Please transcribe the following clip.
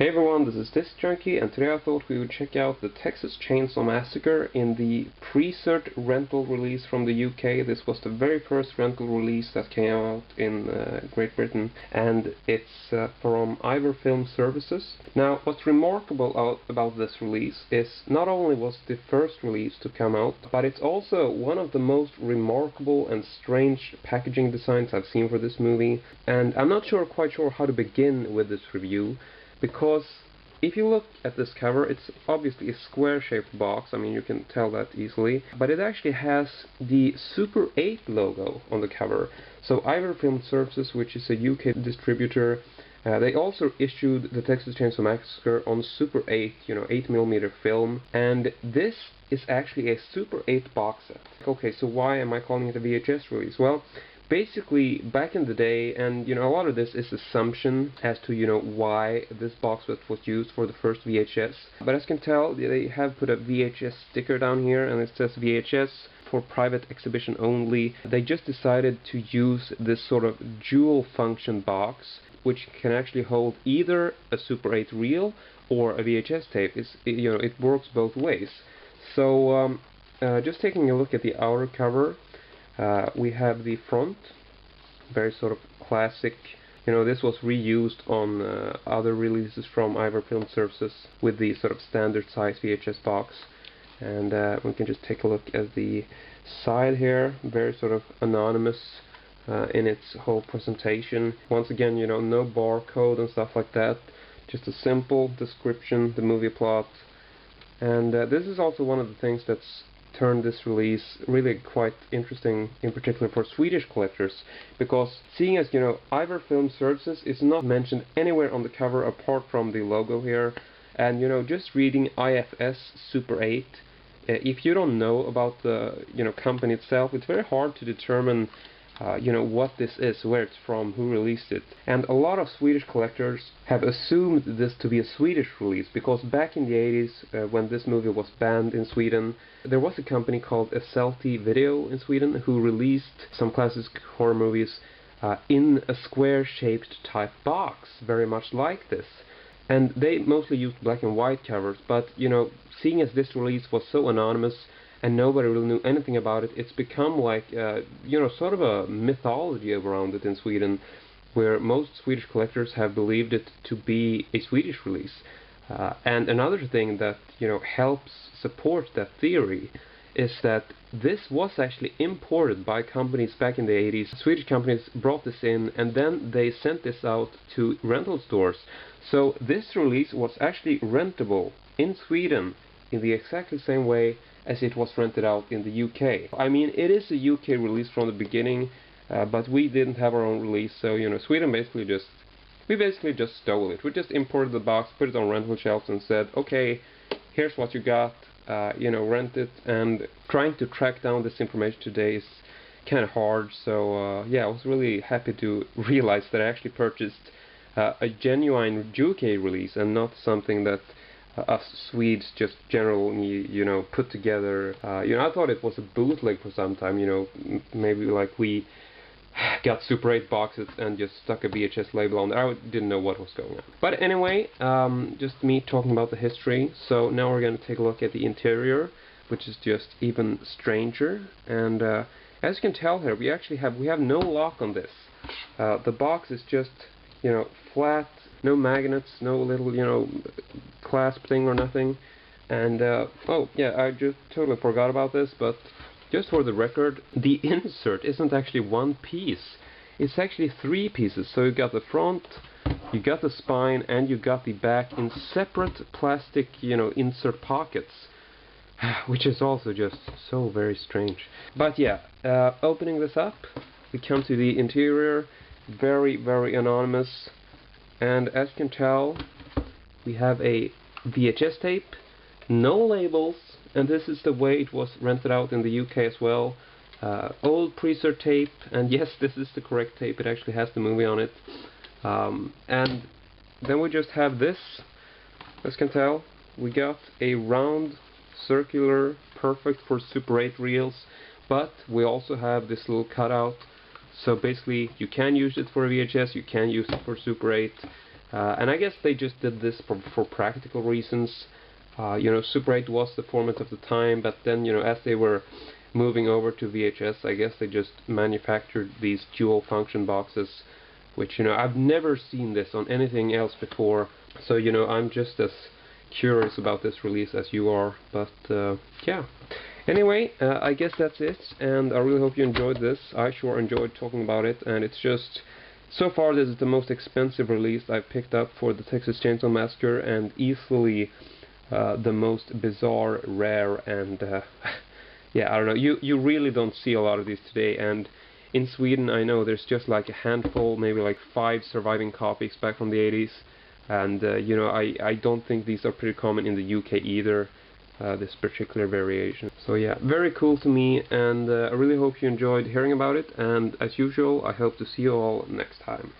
Hey everyone, this is Disc Junkie, and today I thought we would check out the Texas Chainsaw Massacre in the Pre-Cert rental release from the UK. This was the very first rental release that came out in Great Britain, and it's from Ivor Film Services. Now, what's remarkable about this release is not only was it the first release to come out, but it's also one of the most remarkable and strange packaging designs I've seen for this movie, and I'm not quite sure how to begin with this review. Because if you look at this cover, it's obviously a square-shaped box. I mean, you can tell that easily. But it actually has the Super 8 logo on the cover. So Ivor Film Services, which is a UK distributor, they also issued the Texas Chainsaw Massacre on Super 8, 8mm film. And this is actually a Super 8 box set. Okay, so why am I calling it a VHS release? Well, basically, back in the day, and a lot of this is assumption as to why this box set was used for the first VHS. But as you can tell, they have put a VHS sticker down here, and it says VHS for private exhibition only. They just decided to use this sort of dual function box, which can actually hold either a Super 8 reel or a VHS tape. It works both ways. So just taking a look at the outer cover. We have the front, very sort of classic. This was reused on other releases from Ivor Film Services with the sort of standard size VHS box. And we can just take a look at the side here, very sort of anonymous in its whole presentation. Once again, no barcode and stuff like that, just a simple description, the movie plot. And this is also one of the things that's turned this release really quite interesting, in particular for Swedish collectors, because seeing as Ivor Film Services is not mentioned anywhere on the cover apart from the logo here, and just reading IFS Super 8, if you don't know about the company itself, it's very hard to determine what this is, where it's from, who released it. And a lot of Swedish collectors have assumed this to be a Swedish release, because back in the 80s, when this movie was banned in Sweden, there was a company called SLT Video in Sweden who released some classic horror movies in a square-shaped type box, very much like this. And they mostly used black and white covers, but seeing as this release was so anonymous, and nobody really knew anything about it, it's become like, sort of a mythology around it in Sweden, where most Swedish collectors have believed it to be a Swedish release. And another thing that, helps support that theory is that this was actually imported by companies back in the 80s. Swedish companies brought this in, and then they sent this out to rental stores. So this release was actually rentable in Sweden in the exactly same way as it was rented out in the UK. I mean, it is a UK release from the beginning, but we didn't have our own release, so Sweden basically just stole it. We just imported the box, put it on rental shelves, and said, okay, here's what you got, rent it. And trying to track down this information today is kind of hard, so yeah, I was really happy to realize that I actually purchased a genuine UK release and not something that us Swedes just generally, put together. I thought it was a bootleg for some time, maybe like we got Super 8 boxes and just stuck a VHS label on there. I didn't know what was going on. But anyway, just me talking about the history. So now we're going to take a look at the interior, which is just even stranger. And as you can tell here, we have no lock on this. The box is just, flat. No magnets, no little, clasp thing or nothing. And, oh, yeah, I just totally forgot about this, but just for the record, the insert isn't actually one piece. It's actually 3 pieces. So you got the front, you got the spine, and you got the back in separate plastic, insert pockets. Which is also just so very strange. But yeah, opening this up, we come to the interior. Very, very anonymous. And as you can tell, we have a VHS tape, no labels, and this is the way it was rented out in the UK as well. Old Pre-Cert tape, and yes, this is the correct tape, it actually has the movie on it. And then we just have this, as you can tell, we got a round, circular, perfect for Super 8 reels, but we also have this little cutout. So basically, you can use it for a VHS, you can use it for Super 8. And I guess they just did this for practical reasons. You know, Super 8 was the format of the time, but then, you know, as they were moving over to VHS, I guess they just manufactured these dual function boxes, which, you know, I've never seen this on anything else before. So, you know, I'm just as curious about this release as you are. But yeah. Anyway, I guess that's it, and I really hope you enjoyed this. I sure enjoyed talking about it, and it's just, so far this is the most expensive release I've picked up for the Texas Chainsaw Massacre, and easily the most bizarre, rare, and yeah, I don't know, you really don't see a lot of these today, and in Sweden I know there's just like a handful, maybe like 5 surviving copies back from the 80s, and you know, I don't think these are pretty common in the UK either. This particular variation. So yeah, very cool to me, and I really hope you enjoyed hearing about it, and as usual I hope to see you all next time.